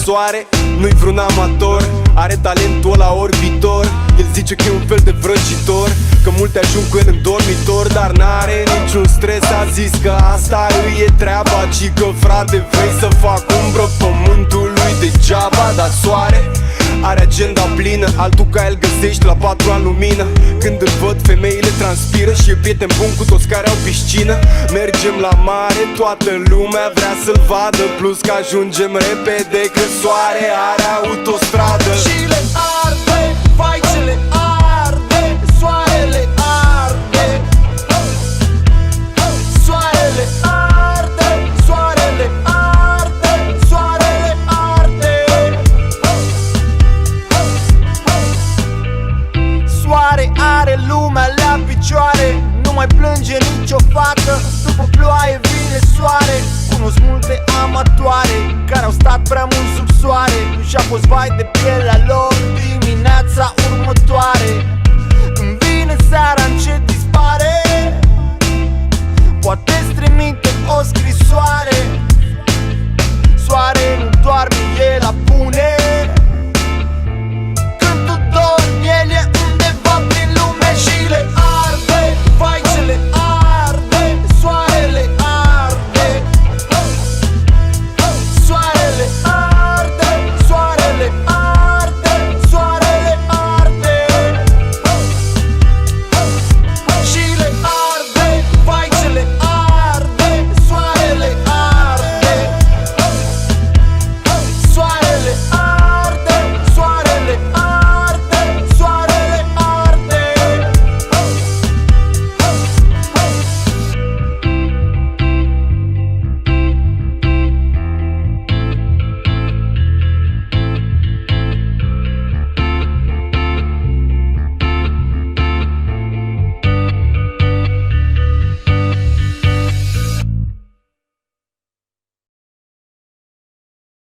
soare. Nu-i vreun amator, are talentul ăla orbitor. El zice că e un fel de vrăjitor, că multe ajung cu el în dormitor, dar n-are niciun stres. A zis că asta îi e treaba, ci că frate vrei să fac umbră pământului degeaba. Dar soare are agenda plină, altul ca el găsești la 4 ani lumină. Când îl văd femeile transpiră și e prieten bun cu toți care au piscină. Mergem la mare, toată lumea vrea să-l vadă, plus că ajungem repede că soare are autostradă. Și le arde, vai ce le arde, soarele arde. Soarele arde, soarele arde, soarele arde. Soare are lumea la picioare, nu mai plânge nicio fată. După ploaie vine soare. Cunosc multe amatoare care au stat prea mult sub soare și a fost vai de pielea lor dimineața